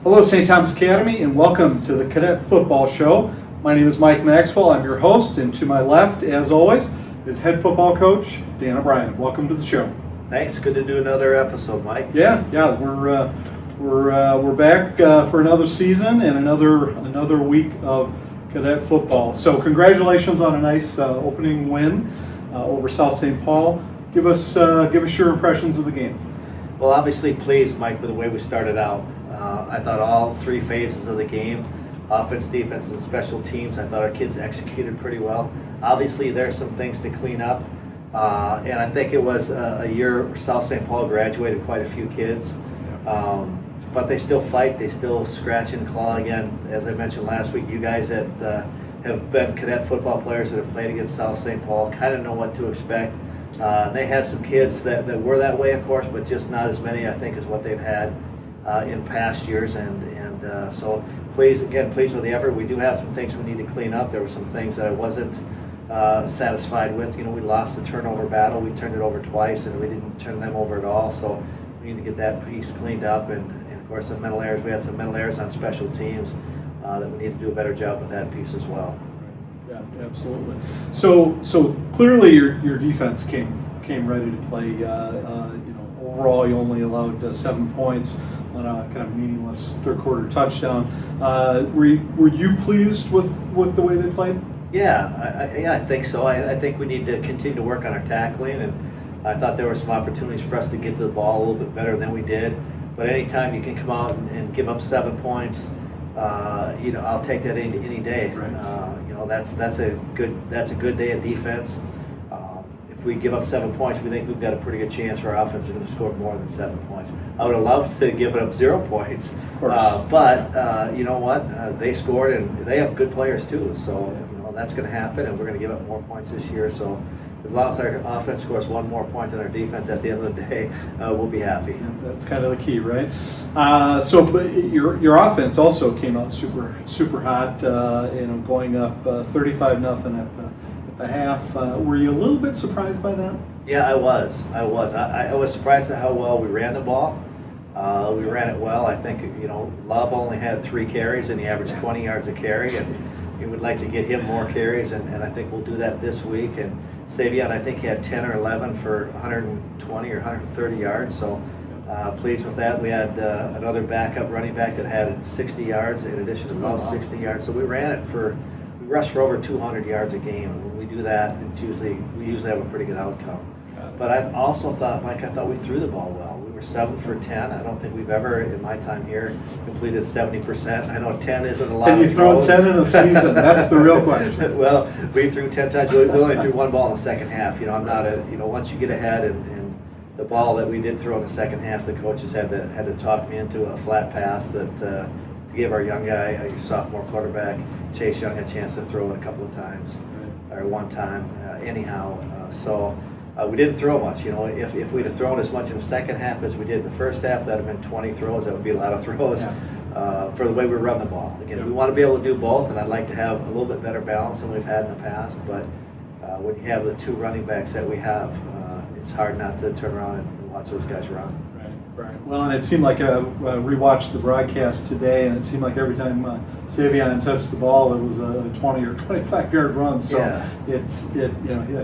Hello, St. Thomas Academy, and welcome to the Cadet Football Show. My name is Mike Maxwell. I'm your host, and to my left, as always, is head football coach Dan O'Brien. Welcome to the show. Thanks. Good to do another episode, Mike. Yeah, we're back for another season and another week of Cadet football. So, congratulations on a nice opening win over South St. Paul. Give us your impressions of the game. Well, obviously pleased, Mike, with the way we started out. I thought all three phases of the game, offense, defense, and special teams, I thought our kids executed pretty well. Obviously, there's some things to clean up, and I think it was a year where South St. Paul graduated quite a few kids, but they still fight, they still scratch and claw again. As I mentioned last week, you guys that have been cadet football players that have played against South St. Paul kind of know what to expect. They had some kids that were that way, of course, but just not as many, I think, as what they've had in past years, and so pleased with the effort. We do have some things we need to clean up. There were some things that I wasn't satisfied with. You know, we lost the turnover battle. We turned it over twice, and we didn't turn them over at all. So we need to get that piece cleaned up. And of course, some mental errors. We had some mental errors on special teams that we need to do a better job with that piece as well. Yeah, absolutely. So clearly your defense came ready to play. Overall, you only allowed 7 points on a kind of meaningless third quarter touchdown. Were you pleased with the way they played? Yeah, I think so. I think we need to continue to work on our tackling, and I thought there were some opportunities for us to get to the ball a little bit better than we did. But anytime you can come out and give up 7 points, I'll take that any day. Right. That's a good day of defense. If we give up 7 points, we think we've got a pretty good chance for our offense is going to score more than 7 points. I would have loved to give it up 0 points, of course. But you know what? They scored, and they have good players too. So that's going to happen, and we're going to give up more points this year. So as long as our offense scores 1 more point than our defense at the end of the day, we'll be happy. Yeah, that's kind of the key, right? But your offense also came out super hot. Going up 35-0 at the half. Were you a little bit surprised by that? Yeah, I was. I was surprised at how well we ran the ball. We ran it well. I think Love only had 3 carries, and he averaged 20 yards a carry, and we would like to get him more carries, and I think we'll do that this week. And Savion, I think he had 10 or 11 for 120 or 130 yards. So pleased with that. We had another backup running back that had 60 yards in addition to Love's 60 yards. So we rushed for over 200 yards a game. And when we do that, we usually have a pretty good outcome. But I also thought, Mike, we threw the ball well. We were 7 for 10. I don't think we've ever, in my time here, completed 70%. I know 10 isn't a lot. Can you throw 10 in a season? That's the real question. Well, we threw 10 times. We only threw 1 ball in the second half. I'm not once you get ahead and the ball that we did throw in the second half, the coaches had to talk me into a flat pass that to give our young guy, a sophomore quarterback, Chase Young, a chance to throw it a couple of times, or one time, anyhow. So we didn't throw much. If we'd have thrown as much in the second half as we did in the first half, that would have been 20 throws. That would be a lot of throws for the way we run the ball. Again, we want to be able to do both, and I'd like to have a little bit better balance than we've had in the past. But when you have the 2 running backs that we have, it's hard not to turn around and watch those guys run. Right. Well, and it seemed like I rewatched the broadcast today, and it seemed like every time Savion touched the ball, it was a 20 or 25 yard run. So it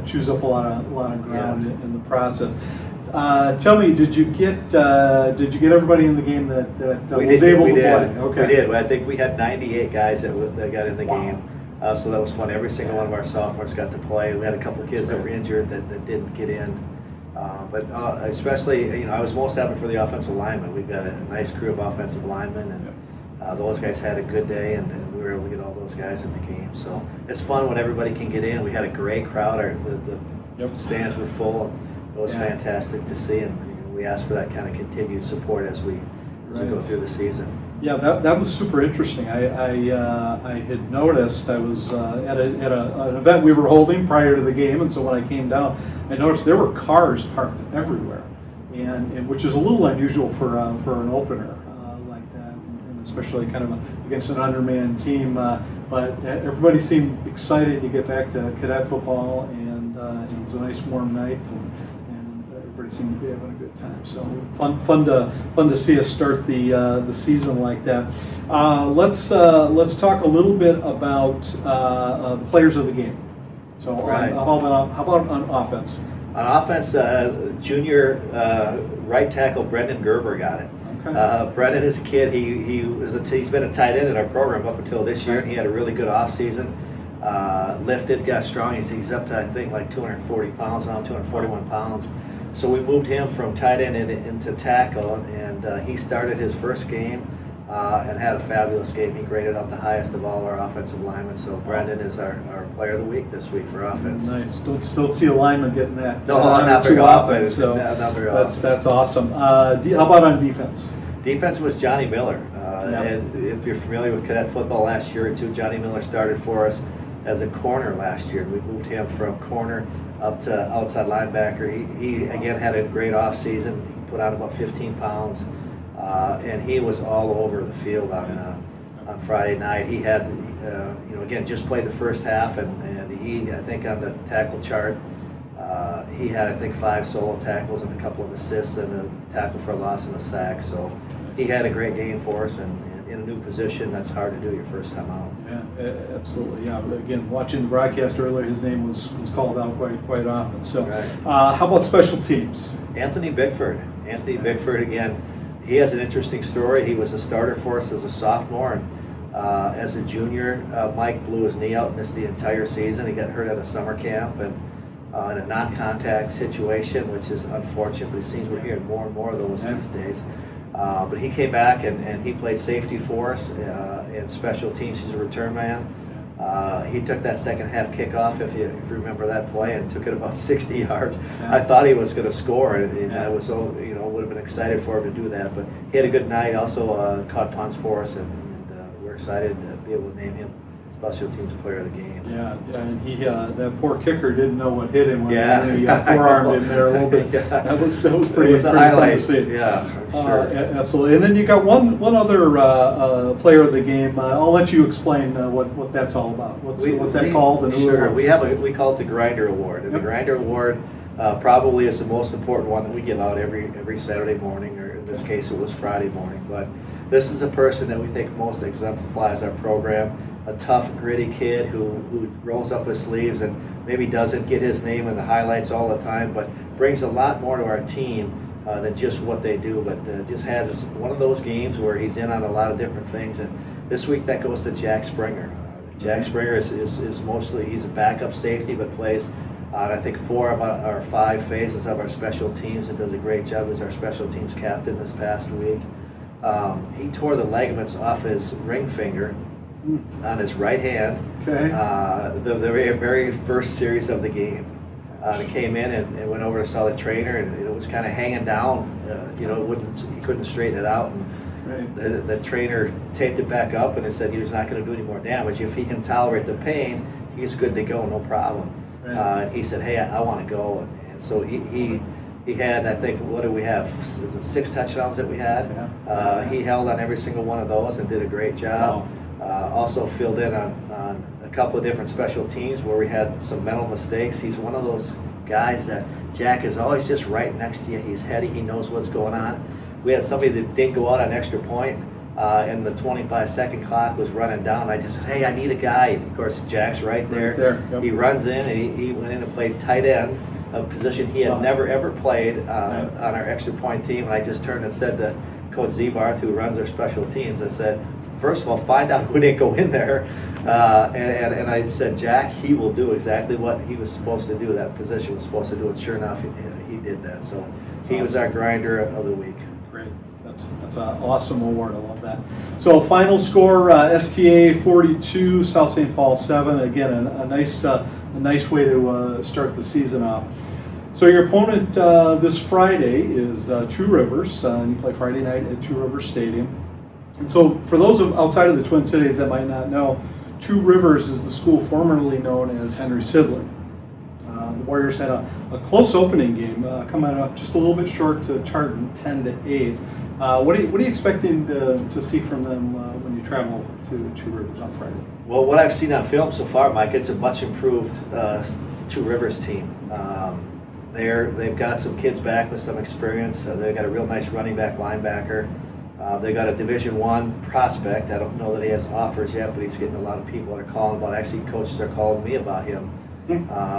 chews up a lot of ground in the process. Tell me, did you get everybody in the game that was able to play? Okay. We did. I think we had 98 guys that got in the game. So that was fun. Every single one of our sophomores got to play. We had a couple of kids that were injured that didn't get in. But especially, I was most happy for the offensive linemen. We've got a nice crew of offensive linemen, and those guys had a good day, and we were able to get all those guys in the game. So it's fun when everybody can get in. We had a great crowd. The stands were full. It was fantastic to see, and we ask for that kind of continued support as we go through the season. Yeah, that was super interesting. I had noticed I was at an event we were holding prior to the game, and so when I came down, I noticed there were cars parked everywhere, and which is a little unusual for an opener like that, and especially kind of against an undermanned team. But everybody seemed excited to get back to cadet football, and it was a nice warm night, and everybody seemed to be having a good time. So fun to see us start the season like that. Let's talk a little bit about the players of the game. So Right. how about on offense? On offense, junior right tackle Brendan Gerber got it. Okay. Brendan is a kid. He's been a tight end in our program up until this year, and he had a really good off season. Lifted, got strong. He's up to I think like 240 pounds now, 241 pounds. So we moved him from tight end into tackle, and he started his first game and had a fabulous game. He graded out the highest of all our offensive linemen. So Brendan is our player of the week this week for offense. Nice. Don't see a lineman getting that. No, not very too often. So Not very often. that's awesome. How about on defense? Defense was Johnny Miller. Yeah. And if you're familiar with Cadet football last year or two, Johnny Miller started for us as a corner last year. We moved him from corner up to outside linebacker. He again had a great off season. He put on about 15 pounds, and he was all over the field on Friday night. He had, again, just played the first half, and he, I think on the tackle chart, he had, I think, 5 solo tackles and a couple of assists and a tackle for a loss and a sack. So he had a great game for us, and in a new position, that's hard to do your first time out. Yeah, absolutely. Yeah, but again, watching the broadcast earlier, his name was called out quite often. So, Right. How about special teams? Anthony Bickford. Bickford, again, he has an interesting story. He was a starter for us as a sophomore, and as a junior, Mike blew his knee out, missed the entire season. He got hurt at a summer camp, and in a non-contact situation, which is unfortunate, but it seems we're hearing more and more of those these days. But he came back and he played safety for us in special teams. He's a return man. He took that second half kickoff, if you remember that play, and took it about 60 yards. Yeah. I thought he was going to score, and Yeah. I was would have been excited for him to do that. But he had a good night. Also caught punts for us, and we're excited to be able to name him special teams player of the game. Yeah, and he that poor kicker didn't know what hit him when Yeah. he forearmed him there a little bit. Yeah. That was pretty, It was a pretty fun to highlight. see. Yeah, I'm sure. Absolutely. And then you got one other player of the game. I'll let you explain what that's all about. What's that called? And who it Sure. was? We call it the Grinder Award, and Yep. the Grinder Award probably is the most important one that we give out every Saturday morning, or in this case it was Friday morning. But this is a person that we think most exemplifies our program. A tough, gritty kid who rolls up his sleeves and maybe doesn't get his name in the highlights all the time, but brings a lot more to our team than just what they do. But just had one of those games where he's in on a lot of different things. And this week that goes to Jack Springer. Jack Springer is mostly, he's a backup safety, but plays on I think 4 of our 5 phases of our special teams, and does a great job as our special teams captain this past week. He tore the ligaments off his ring finger on his right hand, Okay. the very first series of the game. He came in and went over to saw the trainer, and it was kind of hanging down. He couldn't straighten it out. And Right. the trainer taped it back up, and they said he was not going to do any more damage. If he can tolerate the pain, he's good to go, no problem. Right. He said, "Hey, I want to go," and so he had, I think, what do we have? 6 touchdowns that we had. Yeah. He held on every single one of those and did a great job. Also filled in on a couple of different special teams where we had some mental mistakes. He's one of those guys that Jack is always just right next to you. He's heady. He knows what's going on. We had somebody that didn't go out on extra point, and the 25-second clock was running down. I just said, "Hey, I need a guy." And of course, Jack's right there. Yep. He runs in, and he went in and played tight end, a position he had never ever played on our extra point team. And I just turned and said to Coach Zebarth, who runs our special teams, I said, first of all, find out who didn't go in there. And I said, Jack, he will do exactly what he was supposed to do, that position was supposed to do. And sure enough, he did that. So he was our grinder of the week. Great. That's an awesome award. I love that. So final score, STA 42, South St. Paul 7. Again, a nice way to start the season off. So your opponent this Friday is Two Rivers, and you play Friday night at Two Rivers Stadium. And so for those outside of the Twin Cities that might not know, Two Rivers is the school formerly known as Henry Sidley. The Warriors had a close opening game, coming up just a little bit short to Tartan, 10-8. What are you expecting to see from them when you travel to Two Rivers on Friday? Well, what I've seen on film so far, Mike, it's a much improved Two Rivers team. They've got some kids back with some experience. They've got a real nice running back, linebacker. They've got a Division I prospect. I don't know that he has offers yet, but he's getting a lot of people that are calling about. Actually, coaches are calling me about him.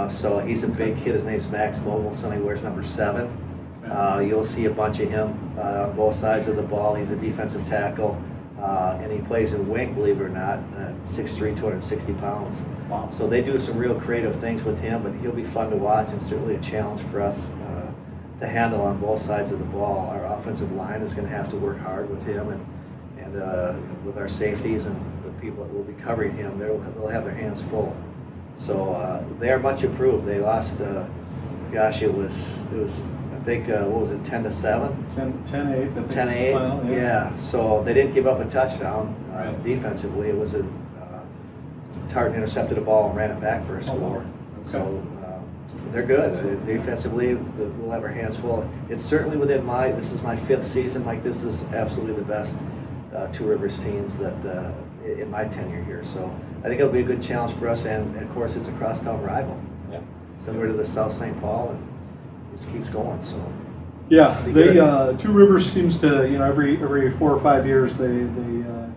So he's a big kid. His name's Maxwell. He wears number 7. You'll see a bunch of him on both sides of the ball. He's a defensive tackle, and he plays in wing, believe it or not, 6'3", 260 pounds. Wow. So they do some real creative things with him, but he'll be fun to watch and certainly a challenge for us to handle on both sides of the ball. Our offensive line is going to have to work hard with him, and with our safeties and the people that will be covering him, they'll have their hands full. So they are much improved. They lost, it was I think, what was it, 10-7? 10-8, I think 10-8, was the final, yeah. So they didn't give up a touchdown Right. defensively. It was Tartan intercepted a ball and ran it back for a score. Okay. So they're good. Defensively, we'll have our hands full. It's certainly within this is my 5th season, Mike. This is absolutely the best Two Rivers teams that in my tenure here. So I think it'll be a good challenge for us, and of course it's a crosstown rival. Yeah. Similar to the South St. Paul, and this keeps going. So Yeah, they Two Rivers seems to, every 4 or 5 years they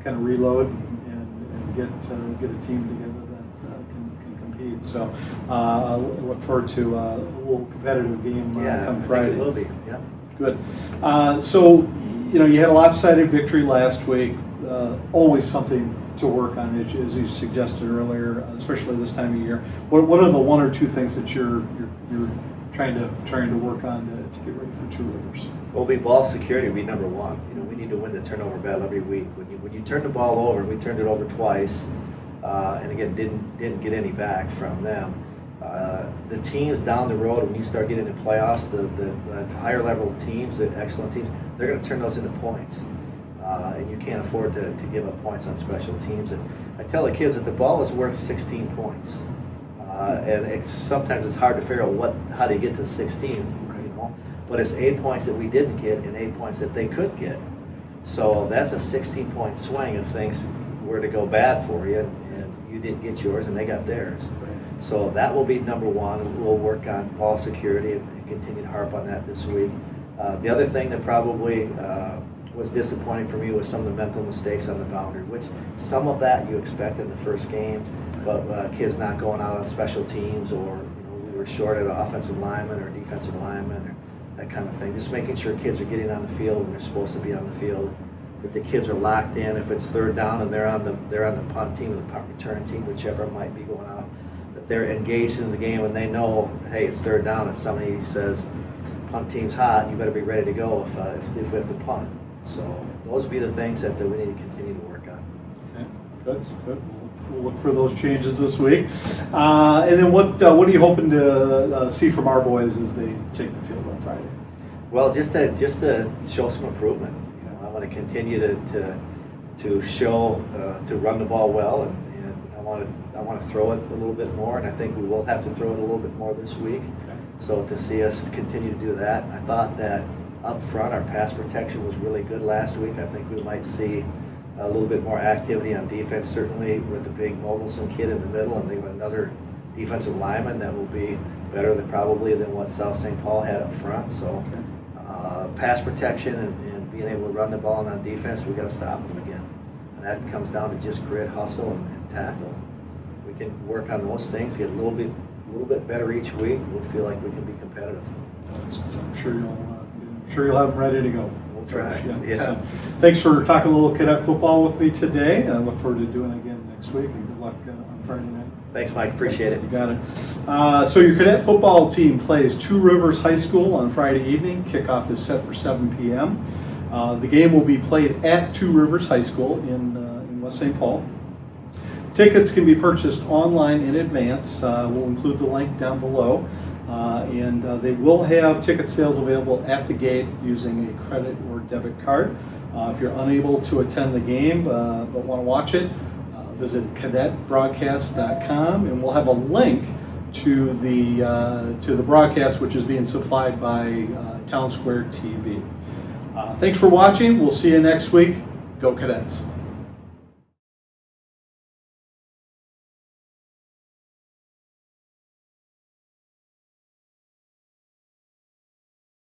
kind of reload and get a team together that can compete. So I look forward to a little competitive game come Friday. I think it will be. Yeah. Good. So you had a lopsided victory last week. Always something to work on, as you suggested earlier, especially this time of year. What are the 1 or 2 things that you're trying to work on to get ready for Two Rivers? Well, ball security will be number 1. We need to win the turnover battle every week. When you turn the ball over, we turned it over twice, and again didn't get any back from them. The teams down the road, when you start getting into playoffs, the higher level teams, the excellent teams, they're going to turn those into points, and you can't afford to give up points on special teams. And I tell the kids that the ball is worth 16 points. And sometimes it's hard to figure out how to get to 16, but it's 8 points that we didn't get and 8 points that they could get. So that's a 16-point swing if things were to go bad for you and you didn't get yours and they got theirs. So that will be number 1. We'll work on ball security and continue to harp on that this week. The other thing that probably was disappointing for me was some of the mental mistakes on the boundary, which some of that you expect in the first game, but kids not going out on special teams, or we were short at an offensive lineman or defensive lineman, or that kind of thing. Just making sure kids are getting on the field when they're supposed to be on the field, that the kids are locked in. If it's 3rd down and they're on the punt team or the punt return team, whichever might be going out, that they're engaged in the game and they know, hey, it's 3rd down, and somebody says punt team's hot, you better be ready to go if we have to punt. So those would be the things that we need to continue to work on. Okay, good. We'll look for those changes this week. And then what are you hoping to see from our boys as they take the field on Friday? Well, just to show some improvement. I want to continue to show to run the ball well, and I want to throw it a little bit more, and I think we will have to throw it a little bit more this week. Okay. So to see us continue to do that, I thought that up front, our pass protection was really good last week. I think we might see a little bit more activity on defense, certainly with the big Mogelson kid in the middle, and they have another defensive lineman that will be better than what South St. Paul had up front. So pass protection and being able to run the ball, and on defense, we've got to stop them again. And that comes down to just grit, hustle, and tackle. We can work on those things, get a little bit better each week. We'll feel like we can be competitive. I'm sure you'll have them ready to go. We'll try. Yeah. So, thanks for talking a little cadet football with me today. I look forward to doing it again next week, and good luck on Friday night. Thanks, Mike. Appreciate it. You got it. So your cadet football team plays Two Rivers High School on Friday evening. Kickoff is set for 7 p.m. The game will be played at Two Rivers High School in West St. Paul. Tickets can be purchased online in advance. We'll include the link down below. And they will have ticket sales available at the gate using a credit or debit card. If you're unable to attend the game but want to watch it, visit cadetbroadcast.com, and we'll have a link to the broadcast, which is being supplied by Town Square TV. Thanks for watching. We'll see you next week. Go Cadets.